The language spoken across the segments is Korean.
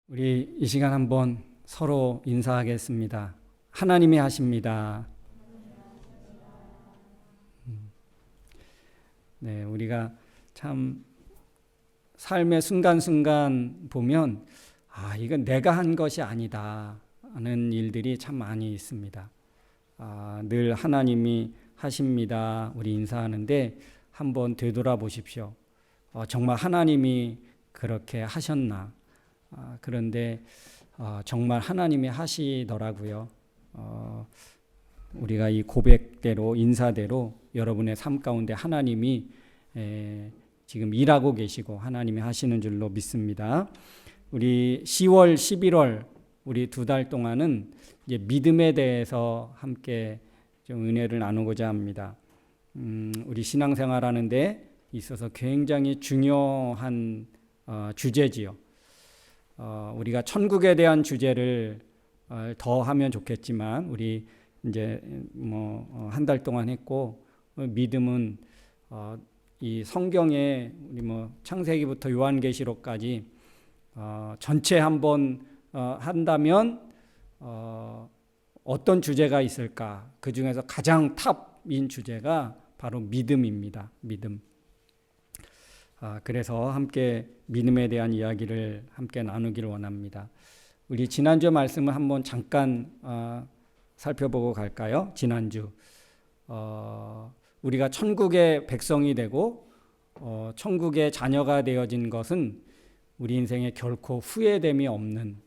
우리 이 시간 한번 서로 인사하겠습니다. 하나님이 하십니다. 네, 우리가 참 삶의 순간순간 보면 이건 내가 한 것이 아니다 하는 일들이 참 많이 있습니다. 늘 하나님이 하십니다. 우리 인사하는데 한번 되돌아보십시오. 정말 하나님이 그렇게 하셨나? 그런데 정말 하나님이 하시더라고요. 우리가 이 고백대로 인사대로 여러분의 삶 가운데 하나님이 지금 일하고 계시고 하나님이 하시는 줄로 믿습니다. 우리 10월, 11월 우리 2달 동안은 이제 믿음에 대해서 함께 좀 은혜를 나누고자 합니다. 우리 신앙생활하는 데 있어서 굉장히 중요한 주제지요. 우리가 천국에 대한 주제를 더 하면 좋겠지만 우리 이제 한 달 동안 했고 믿음은 이 성경에 우리 창세기부터 요한계시록까지 전체 한번 한다면 어떤 주제가 있을까? 그 중에서 가장 탑인 주제가 바로 믿음입니다. 믿음. 그래서 함께 믿음에 대한 이야기를 함께 나누기를 원합니다. 우리 지난주 말씀을 한번 잠깐 살펴보고 갈까요? 지난주 우리가 천국의 백성이 되고 천국의 자녀가 되어진 것은 우리 인생에 결코 후회됨이 없는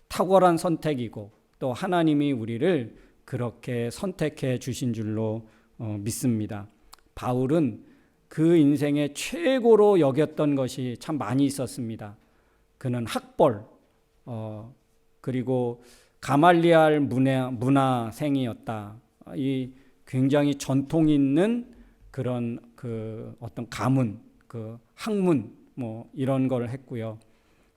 탁월한 선택이고 또 하나님이 우리를 그렇게 선택해 주신 줄로 믿습니다. 바울은 그 인생의 최고로 여겼던 것이 참 많이 있었습니다. 그는 학벌, 그리고 가말리알 문화생이었다. 이 굉장히 전통 있는 그런 그 어떤 가문, 그 학문 이런 걸 했고요.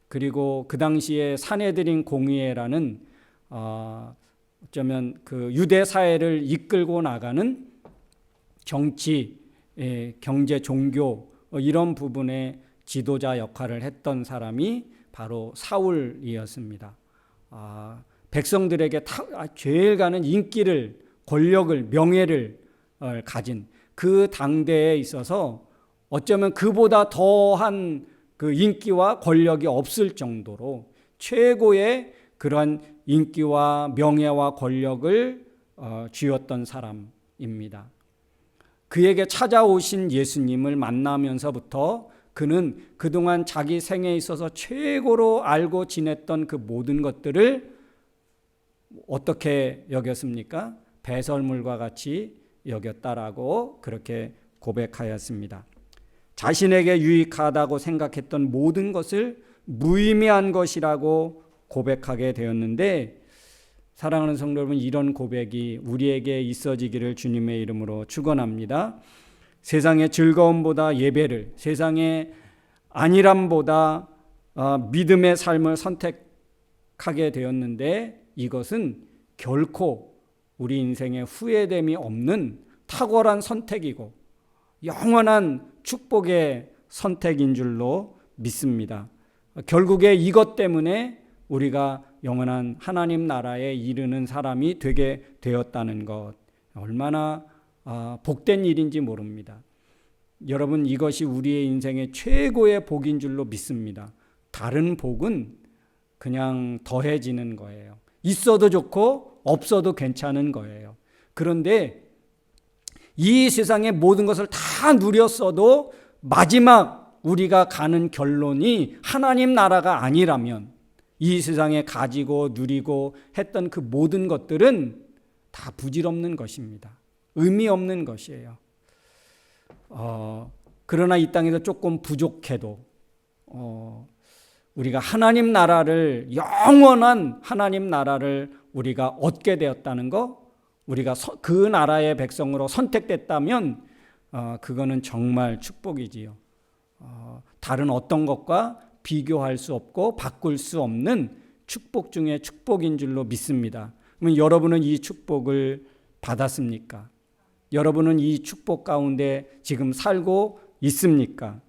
그리고 그 당시에 사내들인 공의회라는 어쩌면 그 유대 사회를 이끌고 나가는 정치, 경제, 종교 이런 부분의 지도자 역할을 했던 사람이 바로 사울이었습니다. 백성들에게 제일 가는 인기를, 권력을, 명예를 가진 그 당대에 있어서 어쩌면 그보다 더한 그 인기와 권력이 없을 정도로 최고의 그런 인기와 명예와 권력을 쥐었던 사람입니다. 그에게 찾아오신 예수님을 만나면서부터 그는 그동안 자기 생에 있어서 최고로 알고 지냈던 그 모든 것들을 어떻게 여겼습니까? 배설물과 같이 여겼다라고 그렇게 고백하였습니다. 자신에게 유익하다고 생각했던 모든 것을 무의미한 것이라고 고백하게 되었는데, 사랑하는 성도 여러분, 이런 고백이 우리에게 있어지기를 주님의 이름으로 축원합니다. 세상의 즐거움보다 예배를, 세상의 안일함보다 믿음의 삶을 선택하게 되었는데, 이것은 결코 우리 인생에 후회됨이 없는 탁월한 선택이고 영원한 축복의 선택인 줄로 믿습니다. 결국에 이것 때문에 우리가 영원한 하나님 나라에 이르는 사람이 되게 되었다는 것, 얼마나 복된 일인지 모릅니다. 여러분, 이것이 우리의 인생의 최고의 복인 줄로 믿습니다. 다른 복은 그냥 더해지는 거예요. 있어도 좋고 없어도 괜찮은 거예요. 그런데 이 세상의 모든 것을 다 누렸어도 마지막 우리가 가는 결론이 하나님 나라가 아니라면 이 세상에 가지고 누리고 했던 그 모든 것들은 다 부질없는 것입니다. 의미 없는 것이에요. 그러나 이 땅에서 조금 부족해도 우리가 하나님 나라를, 영원한 하나님 나라를 우리가 얻게 되었다는 것, 우리가 그 나라의 백성으로 선택됐다면 그거는 정말 축복이지요. 다른 어떤 것과 비교할 수 없고 바꿀 수 없는 축복 중에 축복인 줄로 믿습니다. 그러면 여러분은 이 축복을 받았습니까? 여러분은 이 축복 가운데 지금 살고 있습니까?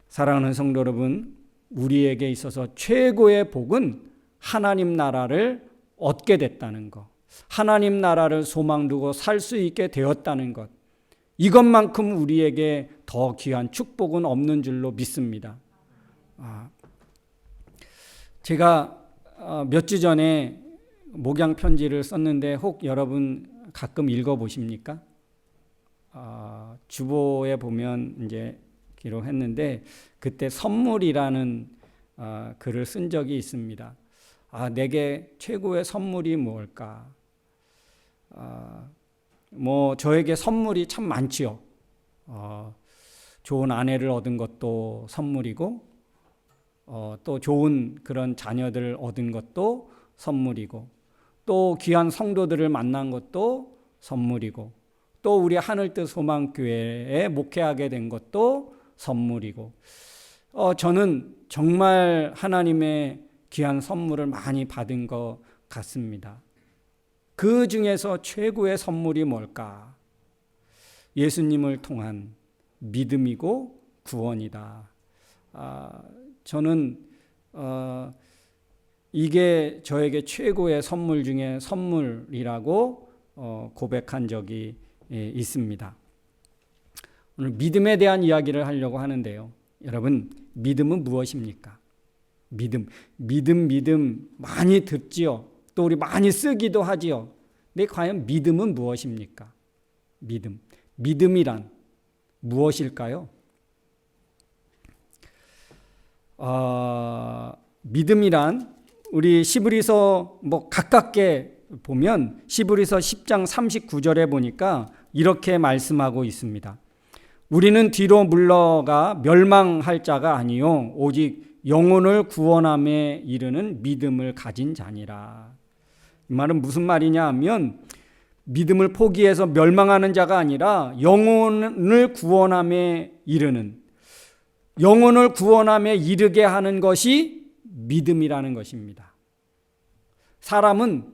사랑하는 성도 여러분, 우리에게 있어서 최고의 복은 하나님 나라를 얻게 됐다는 것, 하나님 나라를 소망 두고 살 수 있게 되었다는 것, 이것만큼 우리에게 더 귀한 축복은 없는 줄로 믿습니다. 제가 몇 주 전에 목양 편지를 썼는데 혹 여러분 가끔 읽어보십니까? 주보에 보면 이제 기록했는데 그때 선물이라는 글을 쓴 적이 있습니다. 내게 최고의 선물이 무엇일까? 저에게 선물이 참 많지요. 좋은 아내를 얻은 것도 선물이고, 또 좋은 그런 자녀들을 얻은 것도 선물이고, 또 귀한 성도들을 만난 것도 선물이고, 또 우리 하늘뜻 소망교회에 목회하게 된 것도 선물이고, 저는 정말 하나님의 귀한 선물을 많이 받은 것 같습니다. 그 중에서 최고의 선물이 뭘까? 예수님을 통한 믿음이고 구원이다. 저는 이게 저에게 최고의 선물 중에 선물이라고 고백한 적이 있습니다. 오늘 믿음에 대한 이야기를 하려고 하는데요. 여러분, 믿음은 무엇입니까? 믿음 많이 듣지요. 또 우리 많이 쓰기도 하지요. 근데 과연 믿음은 무엇입니까? 믿음이란 무엇일까요? 믿음이란 우리 시브리서 가깝게 보면 시브리서 10장 39절에 보니까 이렇게 말씀하고 있습니다. 우리는 뒤로 물러가 멸망할 자가 아니요 오직 영혼을 구원함에 이르는 믿음을 가진 자니라. 이 말은 무슨 말이냐 하면 믿음을 포기해서 멸망하는 자가 아니라 영혼을 구원함에 이르는, 영혼을 구원함에 이르게 하는 것이 믿음이라는 것입니다. 사람은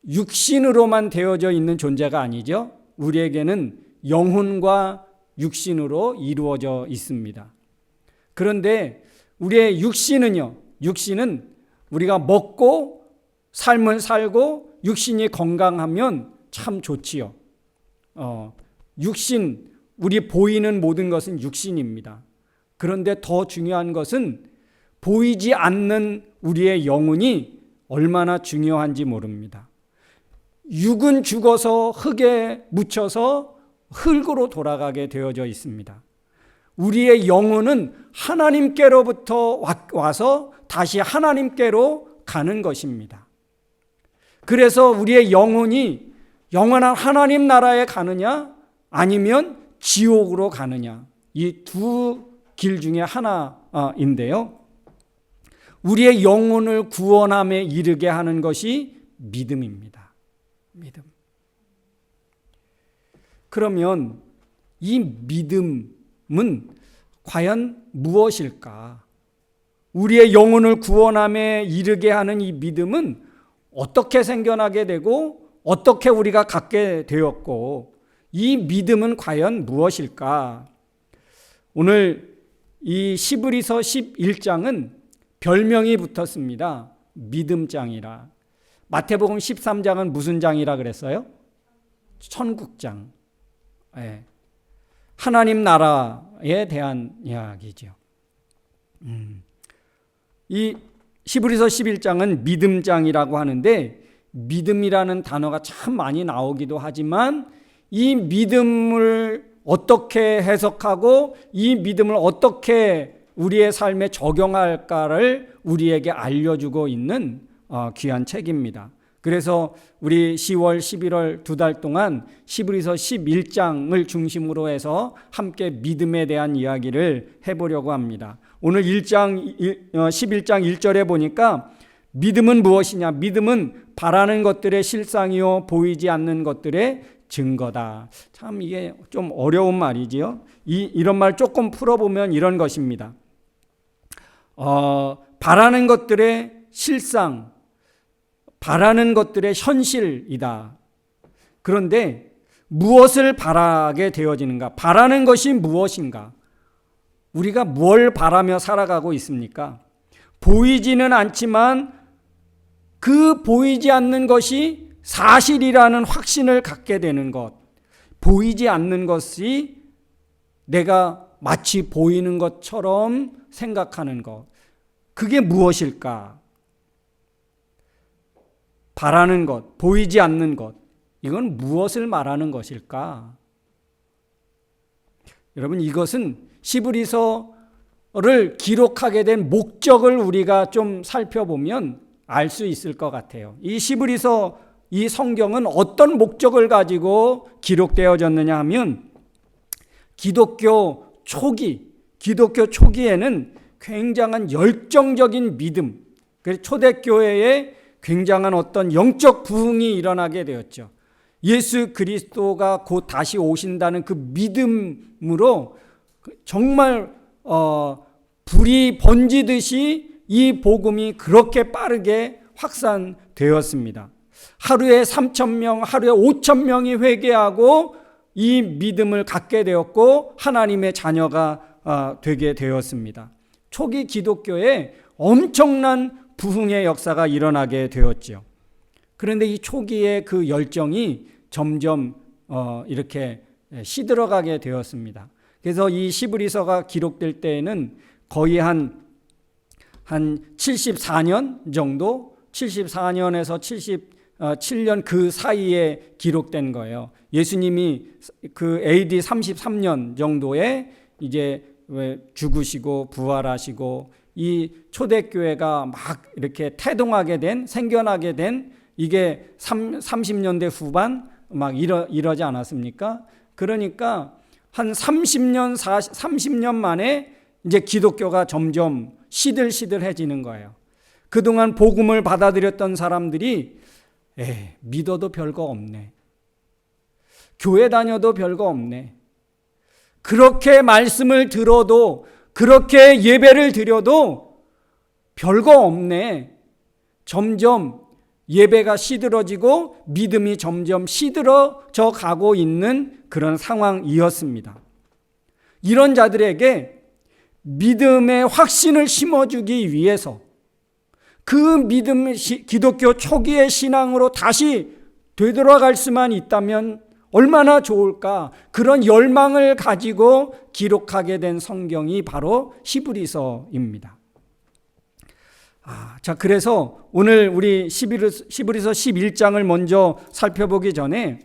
육신으로만 되어져 있는 존재가 아니죠. 우리에게는 영혼과 육신으로 이루어져 있습니다. 그런데 우리의 육신은 우리가 먹고 삶을 살고 육신이 건강하면 참 좋지요. 우리 보이는 모든 것은 육신입니다. 그런데 더 중요한 것은 보이지 않는 우리의 영혼이 얼마나 중요한지 모릅니다. 육은 죽어서 흙에 묻혀서 흙으로 돌아가게 되어져 있습니다. 우리의 영혼은 하나님께로부터 와서 다시 하나님께로 가는 것입니다. 그래서 우리의 영혼이 영원한 하나님 나라에 가느냐 아니면 지옥으로 가느냐, 이 두 길 중에 하나인데요. 우리의 영혼을 구원함에 이르게 하는 것이 믿음입니다. 믿음. 그러면 이 믿음은 과연 무엇일까? 우리의 영혼을 구원함에 이르게 하는 이 믿음은 어떻게 생겨나게 되고 어떻게 우리가 갖게 되었고, 이 믿음은 과연 무엇일까? 오늘 이 시브리서 11장은 별명이 붙었습니다. 믿음장이라. 마태복음 13장은 무슨 장이라 그랬어요? 천국장. 하나님 나라에 대한 이야기죠. 이 시브리서 11장은 믿음장이라고 하는데, 믿음이라는 단어가 참 많이 나오기도 하지만 이 믿음을 어떻게 해석하고 이 믿음을 어떻게 우리의 삶에 적용할까를 우리에게 알려주고 있는 귀한 책입니다. 그래서 우리 10월, 11월 두 달 동안 시브리서 11장을 중심으로 해서 함께 믿음에 대한 이야기를 해보려고 합니다. 오늘 11장 1절에 보니까 믿음은 무엇이냐? 믿음은 바라는 것들의 실상이요 보이지 않는 것들의 증거다. 참 이게 좀 어려운 말이지요. 이런 말 조금 풀어보면 이런 것입니다. 바라는 것들의 실상, 바라는 것들의 현실이다. 그런데 무엇을 바라게 되어지는가? 바라는 것이 무엇인가? 우리가 뭘 바라며 살아가고 있습니까? 보이지는 않지만 그 보이지 않는 것이 사실이라는 확신을 갖게 되는 것, 보이지 않는 것이 내가 마치 보이는 것처럼 생각하는 것, 그게 무엇일까? 바라는 것, 보이지 않는 것, 이건 무엇을 말하는 것일까? 여러분, 이것은 시브리서를 기록하게 된 목적을 우리가 좀 살펴보면 알 수 있을 것 같아요. 이 시브리서, 이 성경은 어떤 목적을 가지고 기록되어졌느냐 하면 기독교 초기에는 굉장한 열정적인 믿음, 초대교회에 굉장한 어떤 영적 부흥이 일어나게 되었죠. 예수 그리스도가 곧 다시 오신다는 그 믿음으로 정말 불이 번지듯이 이 복음이 그렇게 빠르게 확산되었습니다. 하루에 3,000명, 하루에 5,000명이 회개하고 이 믿음을 갖게 되었고 하나님의 자녀가 되게 되었습니다. 초기 기독교에 엄청난 부흥의 역사가 일어나게 되었죠. 그런데 이 초기의 그 열정이 점점 이렇게 시들어가게 되었습니다. 그래서 이 시브리서가 기록될 때에는 거의 한 74년 정도, 74년에서 77년 그 사이에 기록된 거예요. 예수님이 그 AD 33년 정도에 이제 죽으시고 부활하시고 이 초대교회가 막 이렇게 태동하게 된, 생겨나게 된 이게 30년대 후반 막 이러지 않았습니까? 그러니까 한 30년 만에 이제 기독교가 점점 시들시들해지는 거예요. 그동안 복음을 받아들였던 사람들이 믿어도 별거 없네. 교회 다녀도 별거 없네. 그렇게 말씀을 들어도, 그렇게 예배를 드려도 별거 없네. 점점 예배가 시들어지고 믿음이 점점 시들어져 가고 있는 그런 상황이었습니다. 이런 자들에게 믿음의 확신을 심어주기 위해서 그 믿음, 기독교 초기의 신앙으로 다시 되돌아갈 수만 있다면 얼마나 좋을까? 그런 열망을 가지고 기록하게 된 성경이 바로 히브리서입니다. 자, 그래서 오늘 우리 히브리서 11장을 먼저 살펴보기 전에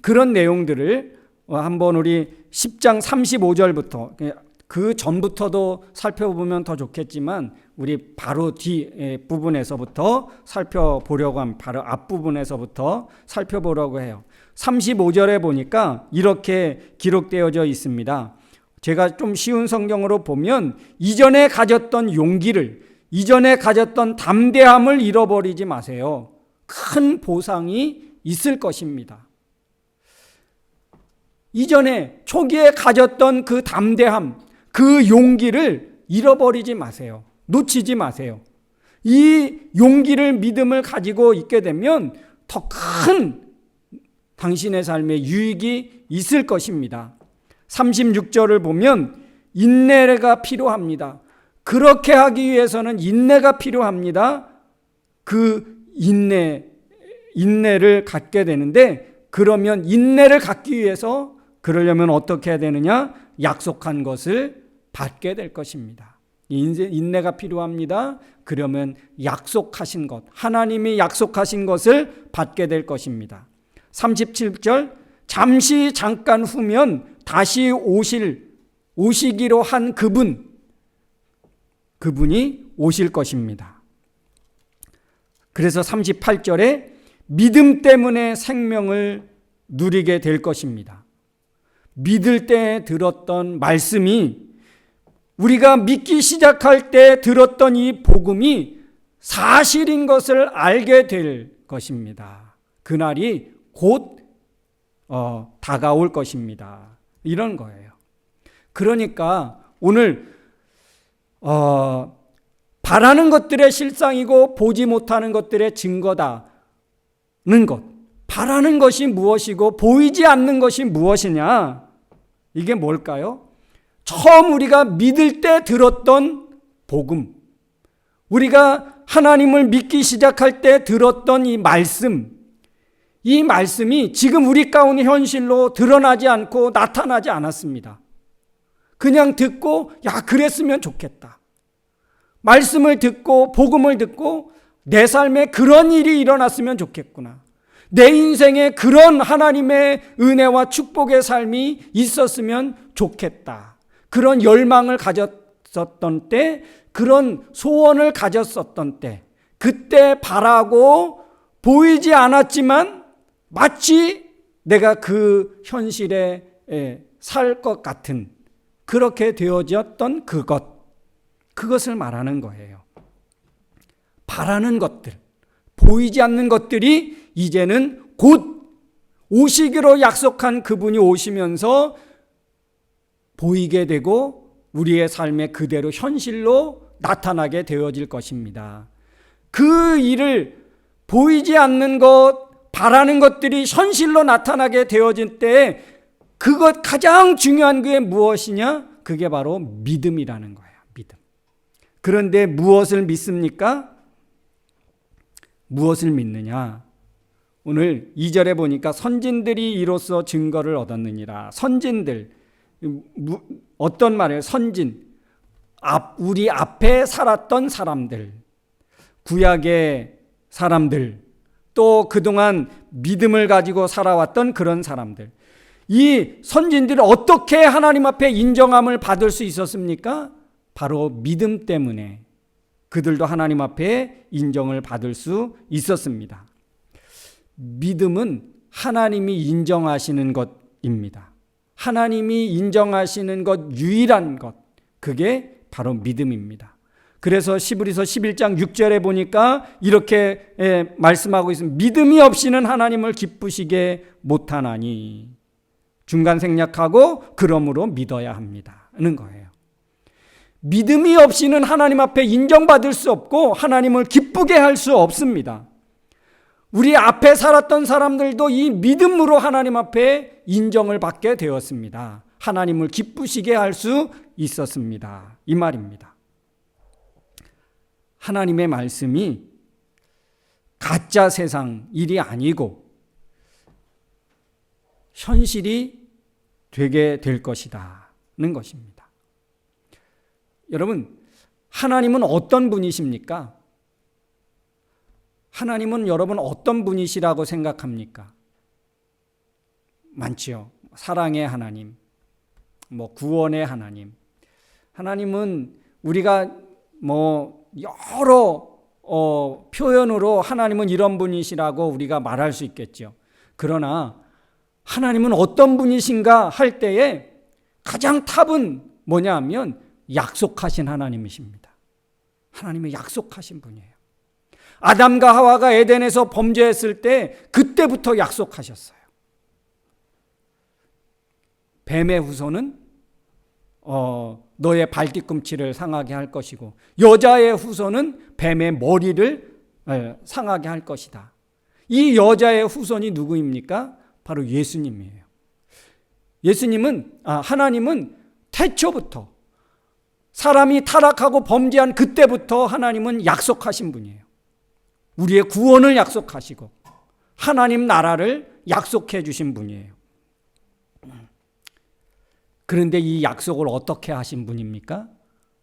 그런 내용들을 한번 우리 10장 35절부터, 그 전부터도 살펴보면 더 좋겠지만 우리 바로 뒤 부분에서부터 살펴보려고 합니다. 바로 앞부분에서부터 살펴보려고 해요. 35절에 보니까 이렇게 기록되어져 있습니다. 제가 좀 쉬운 성경으로 보면 이전에 가졌던 용기를, 이전에 가졌던 담대함을 잃어버리지 마세요. 큰 보상이 있을 것입니다. 이전에 초기에 가졌던 그 담대함, 그 용기를 잃어버리지 마세요. 놓치지 마세요. 이 용기를, 믿음을 가지고 있게 되면 더 큰 당신의 삶에 유익이 있을 것입니다. 36절을 보면 인내가 필요합니다. 그렇게 하기 위해서는 인내가 필요합니다. 그 인내를 갖게 되는데, 그러면 인내를 갖기 위해서 그러려면 어떻게 해야 되느냐? 약속한 것을 받게 될 것입니다. 인내가 필요합니다. 그러면 약속하신 것, 하나님이 약속하신 것을 받게 될 것입니다. 37절, 잠시 잠깐 후면 다시 오시기로 한 그분이 오실 것입니다. 그래서 38절에 믿음 때문에 생명을 누리게 될 것입니다. 믿을 때 들었던 말씀이, 우리가 믿기 시작할 때 들었던 이 복음이 사실인 것을 알게 될 것입니다. 그날이 곧 다가올 것입니다. 이런 거예요. 그러니까 오늘 바라는 것들의 실상이고 보지 못하는 것들의 증거다는 것, 바라는 것이 무엇이고 보이지 않는 것이 무엇이냐, 이게 뭘까요? 처음 우리가 믿을 때 들었던 복음, 우리가 하나님을 믿기 시작할 때 들었던 이 말씀이 지금 우리 가운데 현실로 드러나지 않고 나타나지 않았습니다. 그냥 듣고 그랬으면 좋겠다. 말씀을 듣고 복음을 듣고 내 삶에 그런 일이 일어났으면 좋겠구나. 내 인생에 그런 하나님의 은혜와 축복의 삶이 있었으면 좋겠다. 그런 열망을 가졌었던 때, 그런 소원을 가졌었던 때, 그때 바라고 보이지 않았지만 마치 내가 그 현실에 살 것 같은 그렇게 되어졌던 그것을 말하는 거예요. 바라는 것들, 보이지 않는 것들이 이제는 곧 오시기로 약속한 그분이 오시면서 보이게 되고 우리의 삶에 그대로 현실로 나타나게 되어질 것입니다. 그 일을 보이지 않는 것, 바라는 것들이 현실로 나타나게 되어질 때 그것 가장 중요한 게 무엇이냐? 그게 바로 믿음이라는 거예요. 믿음. 그런데 무엇을 믿습니까? 무엇을 믿느냐? 오늘 2절에 보니까 선진들이 이로써 증거를 얻었느니라. 선진들, 어떤 말이에요? 선진, 우리 앞에 살았던 사람들, 구약의 사람들, 또 그동안 믿음을 가지고 살아왔던 그런 사람들. 이 선진들이 어떻게 하나님 앞에 인정함을 받을 수 있었습니까? 바로 믿음 때문에 그들도 하나님 앞에 인정을 받을 수 있었습니다. 믿음은 하나님이 인정하시는 것입니다. 하나님이 인정하시는 것, 유일한 것, 그게 바로 믿음입니다. 그래서 시브리서 11장 6절에 보니까 이렇게 말씀하고 있습니다. 믿음이 없이는 하나님을 기쁘시게 못하나니 중간 생략하고 그러므로 믿어야 합니다는 거예요. 믿음이 없이는 하나님 앞에 인정받을 수 없고 하나님을 기쁘게 할 수 없습니다. 우리 앞에 살았던 사람들도 이 믿음으로 하나님 앞에 인정을 받게 되었습니다. 하나님을 기쁘시게 할 수 있었습니다. 이 말입니다. 하나님의 말씀이 가짜 세상 일이 아니고 현실이 되게 될 것이다는 것입니다. 여러분, 하나님은 어떤 분이십니까? 하나님은 여러분 어떤 분이시라고 생각합니까? 많지요. 사랑의 하나님, 구원의 하나님. 하나님은 우리가 여러 표현으로 하나님은 이런 분이시라고 우리가 말할 수 있겠죠. 그러나 하나님은 어떤 분이신가 할 때에 가장 탑은 뭐냐 하면 약속하신 하나님이십니다. 하나님의 약속하신 분이에요. 아담과 하와가 에덴에서 범죄했을 때 그때부터 약속하셨어요. 뱀의 후손은 너의 발뒤꿈치를 상하게 할 것이고 여자의 후손은 뱀의 머리를 상하게 할 것이다. 이 여자의 후손이 누구입니까? 바로 예수님이에요. 하나님은 태초부터 사람이 타락하고 범죄한 그때부터 하나님은 약속하신 분이에요. 우리의 구원을 약속하시고 하나님 나라를 약속해 주신 분이에요. 그런데 이 약속을 어떻게 하신 분입니까?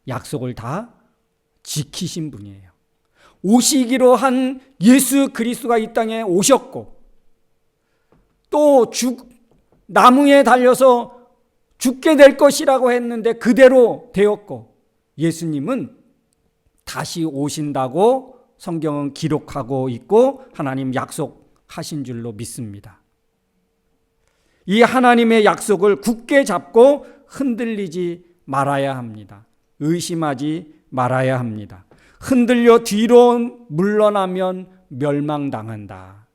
약속을 다 지키신 분이에요. 오시기로 한 예수 그리스도가 이 땅에 오셨고 또 나무에 달려서 죽게 될 것이라고 했는데 그대로 되었고 예수님은 다시 오신다고 성경은 기록하고 있고 하나님 약속하신 줄로 믿습니다. 이 하나님의 약속을 굳게 잡고 흔들리지 말아야 합니다. 의심하지 말아야 합니다. 흔들려 뒤로 물러나면 멸망당한다.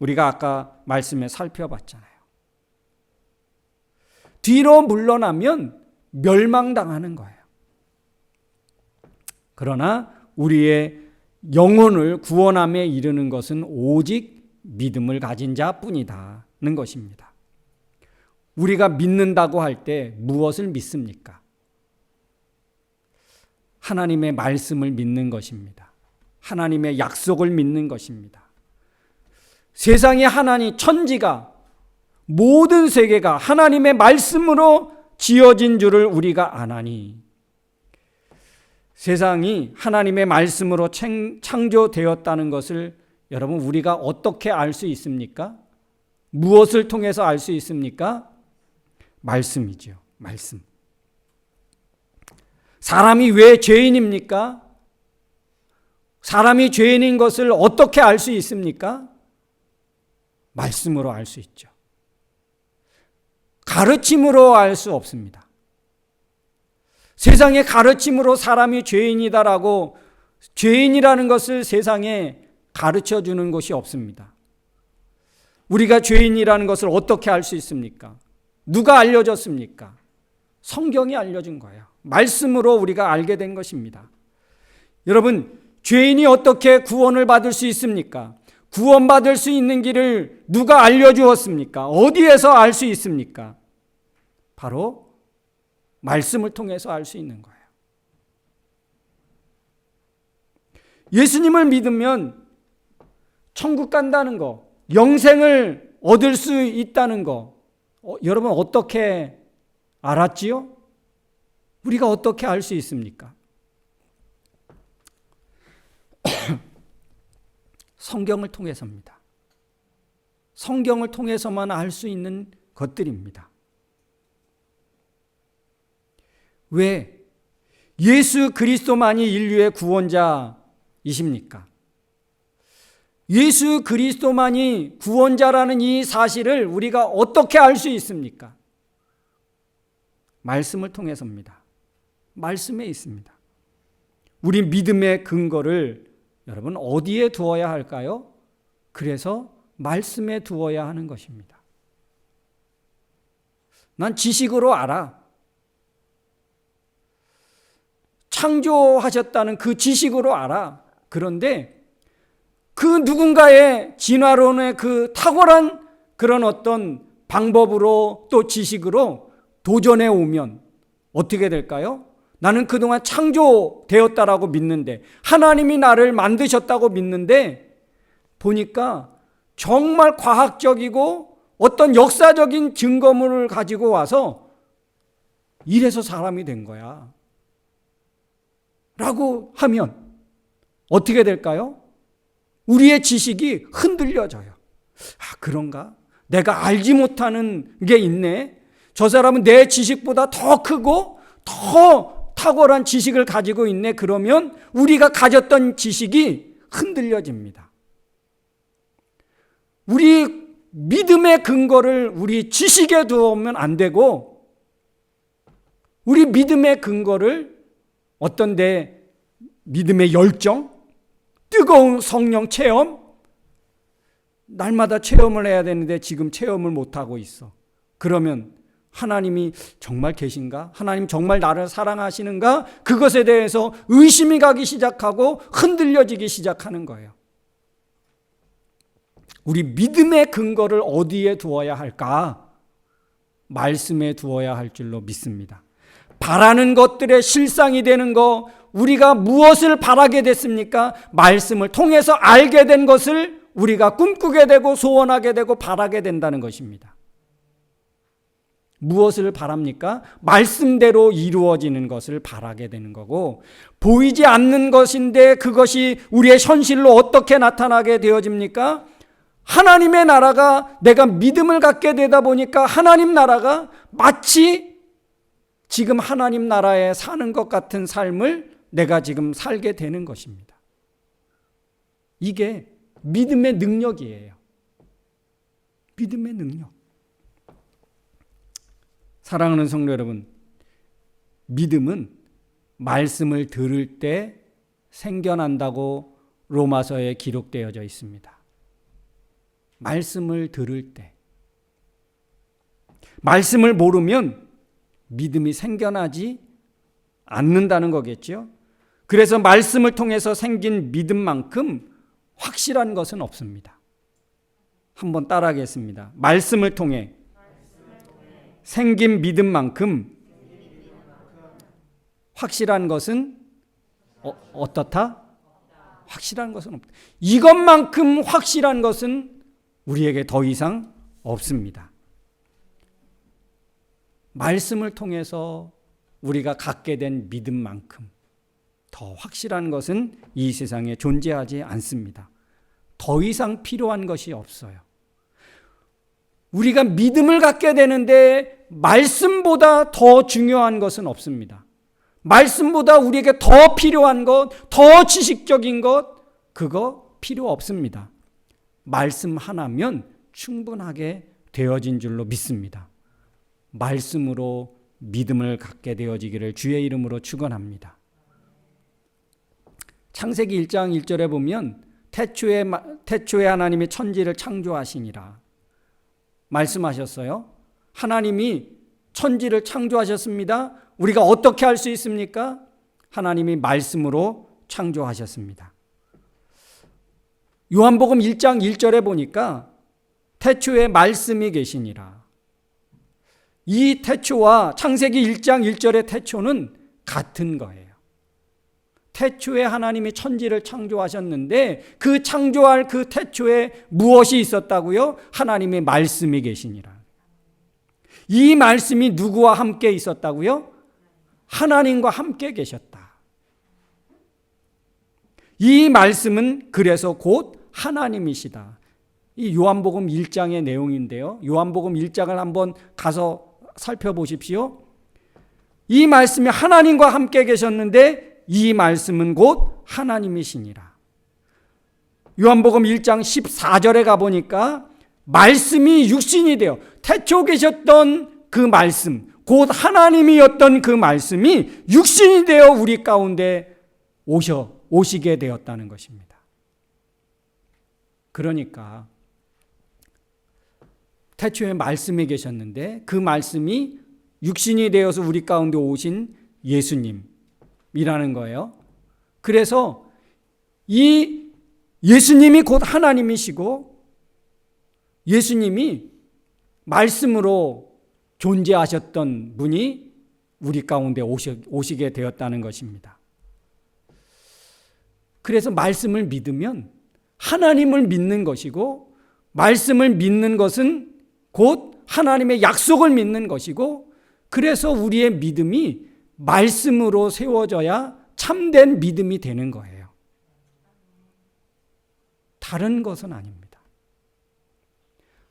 우리가 아까 말씀에 살펴봤잖아요. 뒤로 물러나면 멸망당하는 거예요. 그러나 우리의 영혼을 구원함에 이르는 것은 오직 믿음을 가진 자뿐이다는 것입니다. 우리가 믿는다고 할 때 무엇을 믿습니까? 하나님의 말씀을 믿는 것입니다. 하나님의 약속을 믿는 것입니다. 세상에 하나님, 천지가, 모든 세계가 하나님의 말씀으로 지어진 줄을 우리가 아나니, 세상이 하나님의 말씀으로 창조되었다는 것을 여러분 우리가 어떻게 알 수 있습니까? 무엇을 통해서 알 수 있습니까? 말씀이죠. 말씀. 사람이 왜 죄인입니까? 사람이 죄인인 것을 어떻게 알 수 있습니까? 말씀으로 알 수 있죠. 가르침으로 알 수 없습니다. 세상의 가르침으로 사람이 죄인이다라고, 죄인이라는 것을 세상에 가르쳐 주는 것이 없습니다. 우리가 죄인이라는 것을 어떻게 알 수 있습니까? 누가 알려줬습니까? 성경이 알려준 거예요. 말씀으로 우리가 알게 된 것입니다. 여러분, 죄인이 어떻게 구원을 받을 수 있습니까? 구원받을 수 있는 길을 누가 알려주었습니까? 어디에서 알 수 있습니까? 바로 말씀을 통해서 알 수 있는 거예요. 예수님을 믿으면 천국 간다는 거, 영생을 얻을 수 있다는 거, 여러분 어떻게 알았지요? 우리가 어떻게 알 수 있습니까? 성경을 통해서입니다. 성경을 통해서만 알 수 있는 것들입니다. 왜? 예수 그리스도만이 인류의 구원자이십니까? 예수 그리스도만이 구원자라는 이 사실을 우리가 어떻게 알 수 있습니까? 말씀을 통해서입니다. 말씀에 있습니다. 우리 믿음의 근거를 여러분 어디에 두어야 할까요? 그래서 말씀에 두어야 하는 것입니다. 난 지식으로 알아. 창조하셨다는 그 지식으로 알아. 그런데 그 누군가의 진화론의 그 탁월한 그런 어떤 방법으로 또 지식으로 도전해 오면 어떻게 될까요? 나는 그동안 창조되었다라고 믿는데, 하나님이 나를 만드셨다고 믿는데, 보니까 정말 과학적이고 어떤 역사적인 증거물을 가지고 와서 이래서 사람이 된 거야 라고 하면 어떻게 될까요? 우리의 지식이 흔들려져요. 아, 그런가? 내가 알지 못하는 게 있네. 저 사람은 내 지식보다 더 크고 더 탁월한 지식을 가지고 있네. 그러면 우리가 가졌던 지식이 흔들려집니다. 우리 믿음의 근거를 우리 지식에 두면 안 되고, 우리 믿음의 근거를 어떤 내 믿음의 열정, 뜨거운 성령 체험, 날마다 체험을 해야 되는데 지금 체험을 못하고 있어. 그러면 하나님이 정말 계신가? 하나님 정말 나를 사랑하시는가? 그것에 대해서 의심이 가기 시작하고 흔들려지기 시작하는 거예요. 우리 믿음의 근거를 어디에 두어야 할까? 말씀에 두어야 할 줄로 믿습니다. 바라는 것들의 실상이 되는 거, 우리가 무엇을 바라게 됐습니까? 말씀을 통해서 알게 된 것을 우리가 꿈꾸게 되고 소원하게 되고 바라게 된다는 것입니다. 무엇을 바랍니까? 말씀대로 이루어지는 것을 바라게 되는 거고, 보이지 않는 것인데 그것이 우리의 현실로 어떻게 나타나게 되어집니까? 하나님의 나라가, 내가 믿음을 갖게 되다 보니까 하나님 나라가 마치 지금 하나님 나라에 사는 것 같은 삶을 내가 지금 살게 되는 것입니다. 이게 믿음의 능력이에요. 믿음의 능력. 사랑하는 성도 여러분, 믿음은 말씀을 들을 때 생겨난다고 로마서에 기록되어져 있습니다. 말씀을 들을 때. 말씀을 모르면 믿음이 생겨나지 않는다는 거겠죠. 그래서 말씀을 통해서 생긴 믿음만큼 확실한 것은 없습니다. 한번 따라하겠습니다. 말씀을 통해 생긴 믿음만큼 확실한 것은 어떻다? 확실한 것은 없다. 이것만큼 확실한 것은 우리에게 더 이상 없습니다. 말씀을 통해서 우리가 갖게 된 믿음만큼 더 확실한 것은 이 세상에 존재하지 않습니다. 더 이상 필요한 것이 없어요. 우리가 믿음을 갖게 되는데 말씀보다 더 중요한 것은 없습니다. 말씀보다 우리에게 더 필요한 것, 더 지식적인 것, 그거 필요 없습니다. 말씀 하나면 충분하게 되어진 줄로 믿습니다. 말씀으로 믿음을 갖게 되어지기를 주의 이름으로 축원합니다. 창세기 1장 1절에 보면 태초에 하나님이 천지를 창조하시니라 말씀하셨어요. 하나님이 천지를 창조하셨습니다. 우리가 어떻게 할 수 있습니까? 하나님이 말씀으로 창조하셨습니다. 요한복음 1장 1절에 보니까 태초에 말씀이 계시니라. 이 태초와 창세기 1장 1절의 태초는 같은 거예요. 태초에 하나님이 천지를 창조하셨는데 그 창조할 그 태초에 무엇이 있었다고요? 하나님의 말씀이 계시니라. 이 말씀이 누구와 함께 있었다고요? 하나님과 함께 계셨다. 이 말씀은 그래서 곧 하나님이시다. 이 요한복음 1장의 내용인데요. 요한복음 1장을 한번 가서 살펴보십시오. 이 말씀이 하나님과 함께 계셨는데 이 말씀은 곧 하나님이시니라. 요한복음 1장 14절에 가보니까 말씀이 육신이 되어 태초 계셨던 그 말씀, 곧 하나님이었던 그 말씀이 육신이 되어 우리 가운데 오시게 되었다는 것입니다. 그러니까 태초에 말씀이 계셨는데 그 말씀이 육신이 되어서 우리 가운데 오신 예수님이라는 거예요. 그래서 이 예수님이 곧 하나님이시고 예수님이 말씀으로 존재하셨던 분이 우리 가운데 오시게 되었다는 것입니다. 그래서 말씀을 믿으면 하나님을 믿는 것이고 말씀을 믿는 것은 곧 하나님의 약속을 믿는 것이고 그래서 우리의 믿음이 말씀으로 세워져야 참된 믿음이 되는 거예요. 다른 것은 아닙니다.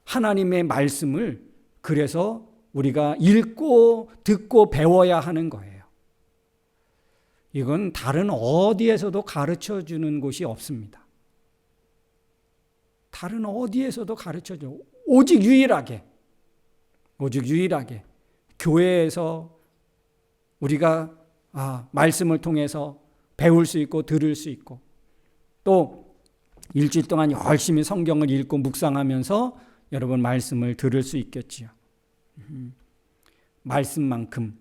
하나님의 말씀을 그래서 우리가 읽고 듣고 배워야 하는 거예요. 이건 다른 어디에서도 가르쳐 주는 곳이 없습니다. 다른 어디에서도 가르쳐 줘. 오직 유일하게 교회에서 우리가 말씀을 통해서 배울 수 있고 들을 수 있고 또 일주일 동안 열심히 성경을 읽고 묵상하면서 여러분 말씀을 들을 수 있겠지요. 말씀만큼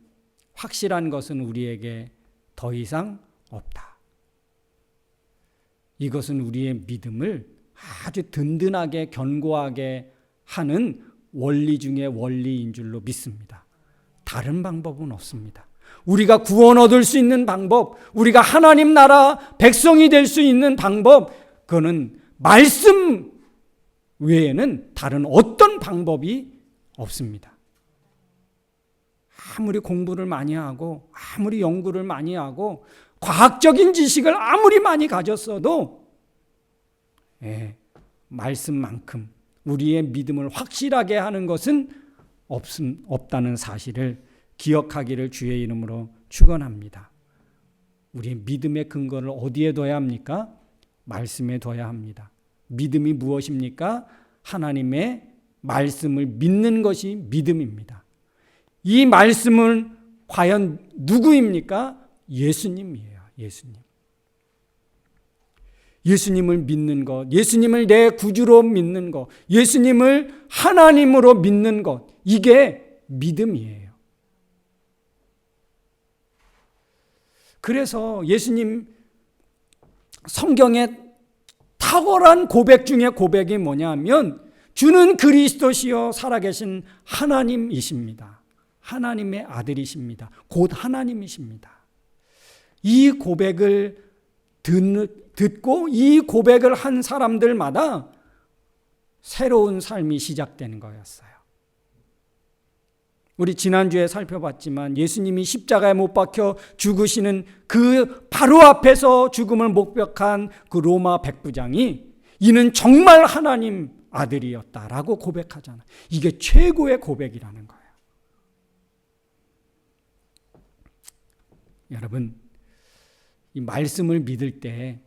확실한 것은 우리에게 더 이상 없다. 이것은 우리의 믿음을 아주 든든하게 견고하게 하는 원리 중에 원리인 줄로 믿습니다. 다른 방법은 없습니다. 우리가 구원 얻을 수 있는 방법, 우리가 하나님 나라 백성이 될 수 있는 방법, 그거는 말씀 외에는 다른 어떤 방법이 없습니다. 아무리 공부를 많이 하고 아무리 연구를 많이 하고 과학적인 지식을 아무리 많이 가졌어도 말씀만큼 우리의 믿음을 확실하게 하는 것은 없다는 사실을 기억하기를 주의 이름으로 축원합니다. 우리의 믿음의 근거를 어디에 둬야 합니까? 말씀에 둬야 합니다. 믿음이 무엇입니까? 하나님의 말씀을 믿는 것이 믿음입니다. 이 말씀은 과연 누구입니까? 예수님이에요. 예수님을 믿는 것, 예수님을 내 구주로 믿는 것, 예수님을 하나님으로 믿는 것, 이게 믿음이에요. 그래서 예수님 성경에 탁월한 고백 중에 고백이 뭐냐면 주는 그리스도시요 살아계신 하나님이십니다. 하나님의 아들이십니다. 곧 하나님이십니다. 이 고백을 듣고 이 고백을 한 사람들마다 새로운 삶이 시작되는 거였어요. 우리 지난주에 살펴봤지만 예수님이 십자가에 못 박혀 죽으시는 그 바로 앞에서 죽음을 목격한 그 로마 백부장이 이는 정말 하나님 아들이었다라고 고백하잖아요. 이게 최고의 고백이라는 거예요. 여러분, 이 말씀을 믿을 때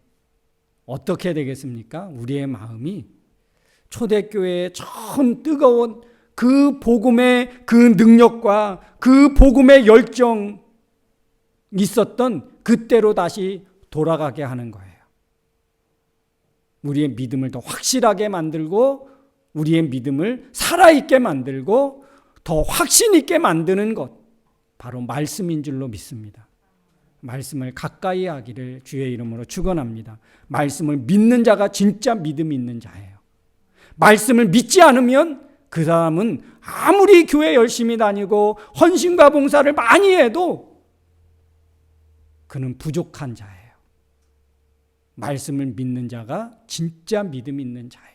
어떻게 되겠습니까? 우리의 마음이 초대교회의 처음 뜨거운 그 복음의 그 능력과 그 복음의 열정 있었던 그때로 다시 돌아가게 하는 거예요. 우리의 믿음을 더 확실하게 만들고 우리의 믿음을 살아있게 만들고 더 확신 있게 만드는 것, 바로 말씀인 줄로 믿습니다. 말씀을 가까이 하기를 주의 이름으로 축원합니다. 말씀을 믿는 자가 진짜 믿음 있는 자예요. 말씀을 믿지 않으면 그 사람은 아무리 교회 열심히 다니고 헌신과 봉사를 많이 해도 그는 부족한 자예요. 말씀을 믿는 자가 진짜 믿음 있는 자예요.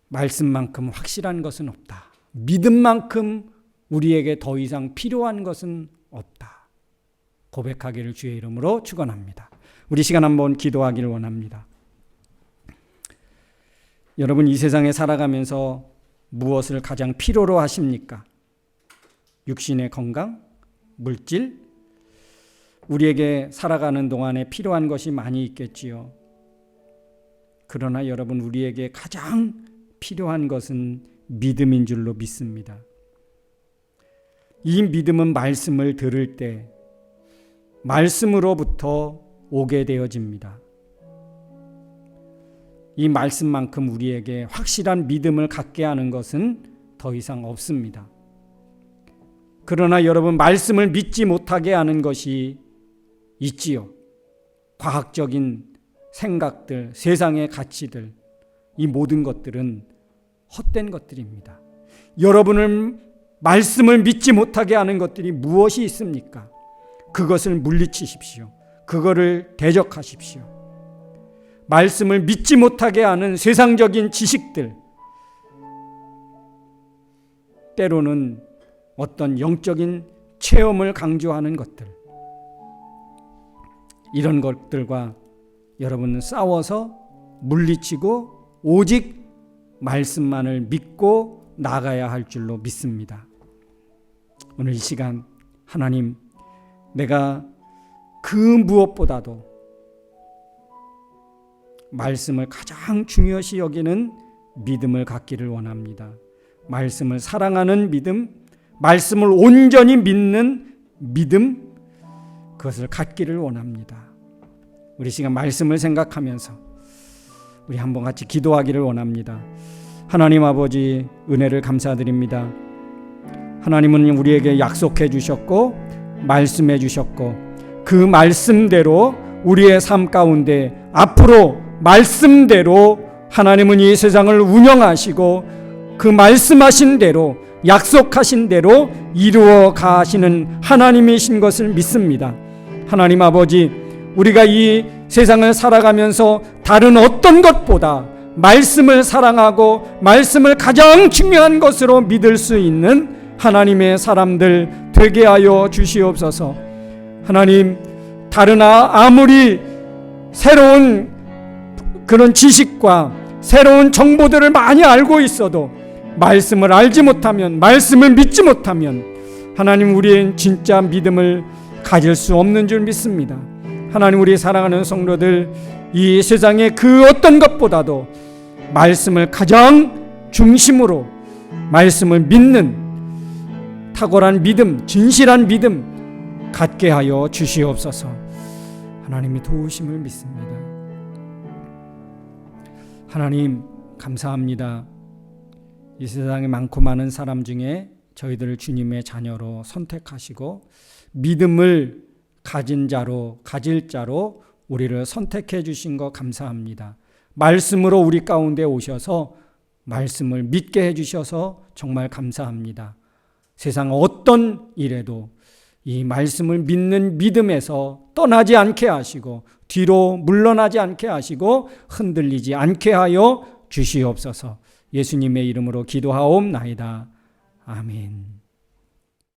말씀만큼 확실한 것은 없다. 믿음만큼 우리에게 더 이상 필요한 것은 없다. 고백하기를 주의 이름으로 축원합니다. 우리 시간 한번 기도하기를 원합니다. 여러분, 이 세상에 살아가면서 무엇을 가장 필요로 하십니까? 육신의 건강, 물질, 우리에게 살아가는 동안에 필요한 것이 많이 있겠지요. 그러나 여러분, 우리에게 가장 필요한 것은 믿음인 줄로 믿습니다. 이 믿음은 말씀을 들을 때 말씀으로부터 오게 되어집니다. 이 말씀만큼 우리에게 확실한 믿음을 갖게 하는 것은 더 이상 없습니다. 그러나 여러분, 말씀을 믿지 못하게 하는 것이 있지요. 과학적인 생각들, 세상의 가치들, 이 모든 것들은 헛된 것들입니다. 여러분을 말씀을 믿지 못하게 하는 것들이 무엇이 있습니까? 그것을 물리치십시오. 그거를 대적하십시오. 말씀을 믿지 못하게 하는 세상적인 지식들, 때로는 어떤 영적인 체험을 강조하는 것들, 이런 것들과 여러분은 싸워서 물리치고 오직 말씀만을 믿고 나가야 할 줄로 믿습니다. 오늘 이 시간 하나님, 내가 그 무엇보다도 말씀을 가장 중요시 여기는 믿음을 갖기를 원합니다. 말씀을 사랑하는 믿음, 말씀을 온전히 믿는 믿음, 그것을 갖기를 원합니다. 우리 시간 말씀을 생각하면서 우리 한번 같이 기도하기를 원합니다. 하나님 아버지, 은혜를 감사드립니다. 하나님은 우리에게 약속해 주셨고 말씀해 주셨고 그 말씀대로 우리의 삶 가운데 앞으로 말씀대로 하나님은 이 세상을 운영하시고 그 말씀하신 대로 약속하신 대로 이루어 가시는 하나님이신 것을 믿습니다. 하나님 아버지, 우리가 이 세상을 살아가면서 다른 어떤 것보다 말씀을 사랑하고 말씀을 가장 중요한 것으로 믿을 수 있는 하나님의 사람들 되게 하여 주시옵소서. 하나님, 다른 아무리 새로운 그런 지식과 새로운 정보들을 많이 알고 있어도 말씀을 알지 못하면, 말씀을 믿지 못하면 하나님, 우리의 진짜 믿음을 가질 수 없는 줄 믿습니다. 하나님, 우리 사랑하는 성도들, 이 세상의 그 어떤 것보다도 말씀을 가장 중심으로 말씀을 믿는 탁월한 믿음, 진실한 믿음 갖게 하여 주시옵소서. 하나님이 도우심을 믿습니다. 하나님, 감사합니다. 이 세상에 많고 많은 사람 중에 저희들을 주님의 자녀로 선택하시고 믿음을 가진 자로, 가질 자로 우리를 선택해 주신 거 감사합니다. 말씀으로 우리 가운데 오셔서 말씀을 믿게 해주셔서 정말 감사합니다. 세상 어떤 일에도 이 말씀을 믿는 믿음에서 떠나지 않게 하시고 뒤로 물러나지 않게 하시고 흔들리지 않게 하여 주시옵소서. 예수님의 이름으로 기도하옵나이다. 아멘.